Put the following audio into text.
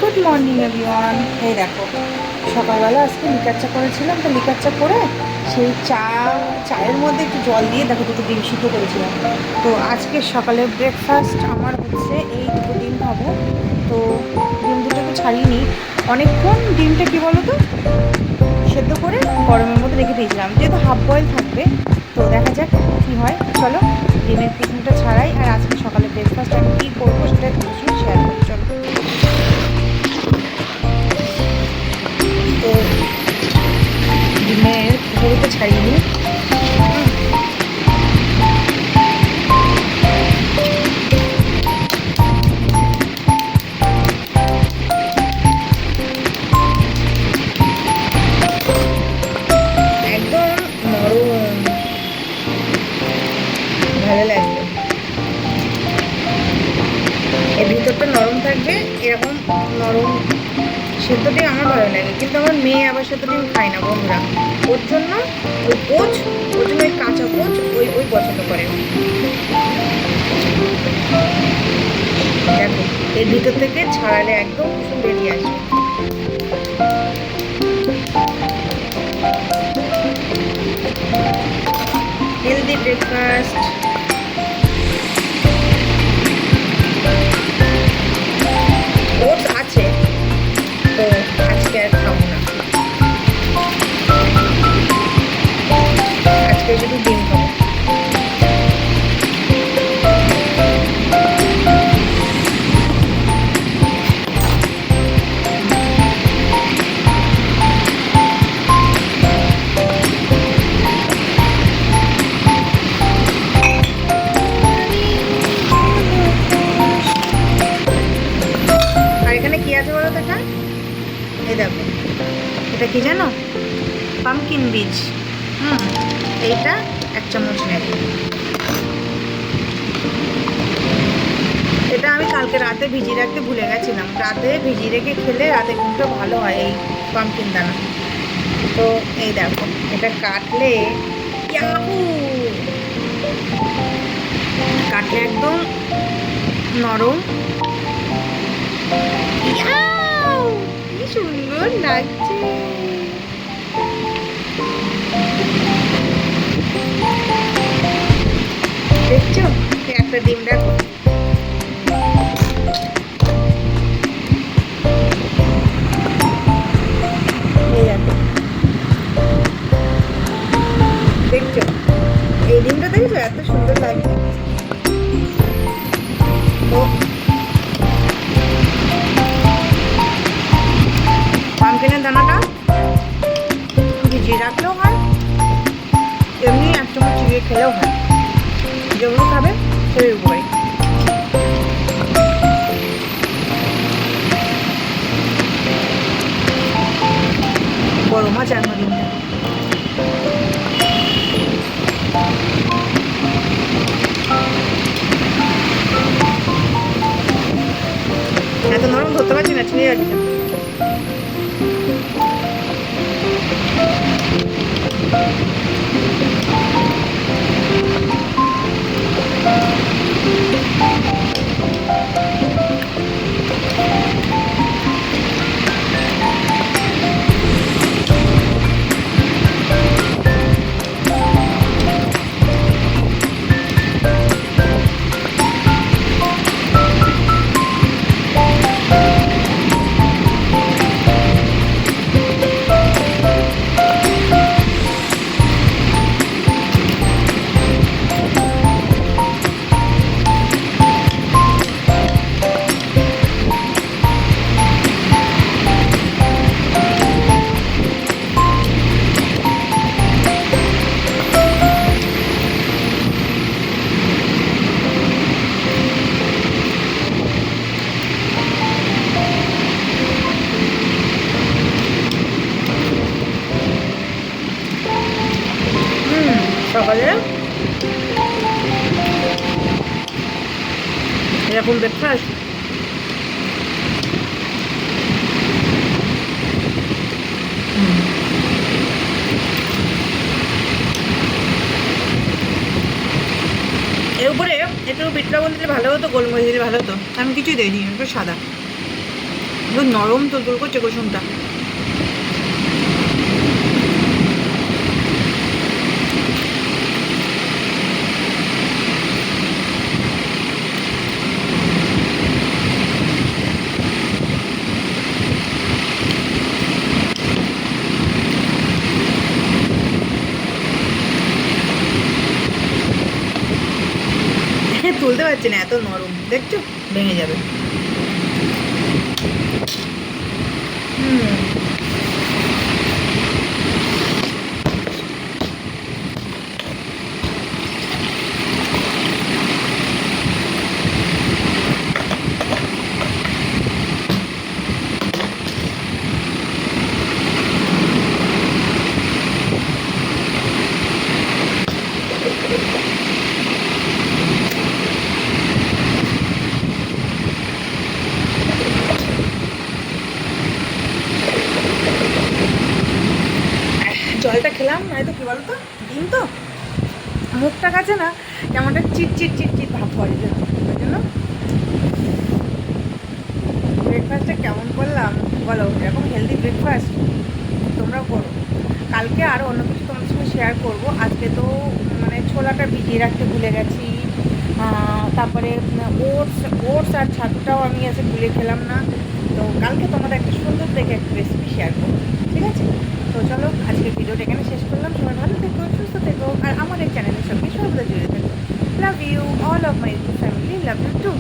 Good morning everyone. এই দেখো, সকালবেলা আজকে লিকার চা করেছিলাম, তো লিকার চা করে সেই চায়ের মধ্যে একটু জল দিয়ে দেখো দুটো ডিম সিদ্ধ করেছিলাম। তো আজকে সকালে ব্রেকফাস্ট আমার হচ্ছে এই দুটো ডিম খাবো। তো ডিম দুটোকে ছাড়িয়ে নিই। অনেকক্ষণ ডিমটা কী বলো তো সেদ্ধ করে গরমের মধ্যে রেখে দিয়েছিলাম, যেহেতু হাফ বয়েল থাকবে। তো দেখা যাক কী হয়। চলো ডিমের পিছনটা ছাড়াই, আর আজকে সকালে ব্রেকফাস্ট আমি কী করবো সেটা তোমার সঙ্গে শেয়ার করি। চলো, তো ডিমের খোসাগুলোকে ছাড়িয়ে নিই। একদম নরম, ভালো লাগবে। এর ভিতরটা নরম থাকবে, এরকম নরম সেদ্ধটাই আমার ভালো লাগে। কিন্তু আমার মেয়ে আবার সেদ্ধটা আমি খাই না বন্ধুরা, ওর জন্য ওই কোচ, ওর জন্য ওই কাঁচা কোচ ওই ওই পছন্দ করে। দেখো এর ভিতর থেকে ছাড়ালে একদম কুসুম বেরিয়ে আসবে। Healthy breakfast. ওটস আছে, তো আজকে আর খাবো না, আজকে শুধু ডিম খাবো। আর এখানে কি আছে বলো তো? এটা এই দেখো, এটা কি জানো? পামকিন বীজ। এইটা 1 চামচ নেব। এটা আমি কালকে রাতে ভিজিয়ে রাখতে ভুলে গেছিলাম। রাতে ভিজিয়ে রেখে খেলে রাতে ঘুমটা ভালো হয় এই পামকিন দানা। তো এই দেখো, এটা কাটলে ইয়াহু, কাটলে একদম নরম। ইয়াও, কি সুন্দর লাগছে। দেখছো একটা ডিম দেখো। দেখছো এই ডিমটা, দেখছো এত সুন্দর লাগছে। তো পামকিনের দানাটা ভিজিয়ে রাখলেও হয়, এমনি 1 চামচ চিবিয়ে খেলেও হয়। যেগুলো খাবে সেই উপরে। বড় মাছ আর ডিমটা এত নরম ধরতে পারছি না, ছিঁড়ে যাচ্ছে। সকালে এরকম ব্রেকফাস্ট এর উপরে একটু বিট লবণ দিলে ভালো হতো, গোলমরিচ দিলে ভালো হতো। আমি কিছুই দিইনি, একটু সাদা। নরম তুলতুল করছে কুসুমটা। তুলতে পারছি না, এত নরম দেখছো, ভেঙে যাবে। জলটা খেলাম, নয়তো কি বলতো, ডিম তো মুখটা কাছে না কেমন একটা চিট ভাব করে, ওই জন্য। ব্রেকফাস্টটা কেমন করলাম বলো, এরকম হেলদি ব্রেকফাস্ট তোমরাও করো। কালকে আরও অন্য কিছু তোমাদের সঙ্গে শেয়ার করবো। আজকে তো মানে ছোলাটা ভিজিয়ে রাখতে ভুলে গেছি, তারপরে ওটস আর ছাতুটাও আমি আজকে ভুলে খেলাম না। তো কালকে তোমাদের একটা সুন্দর দেখে একটা রেসিপি শেয়ার করবো, ঠিক আছে? তো চলো আজকে ভিডিওটা এখানে শেষ করলাম। সবাই ভালো থেকো, সুস্থ থেকো, আর আমাদের চ্যানেলের সঙ্গে সর্বদা জুড়ে থেকো। Love you all of my family, love you two.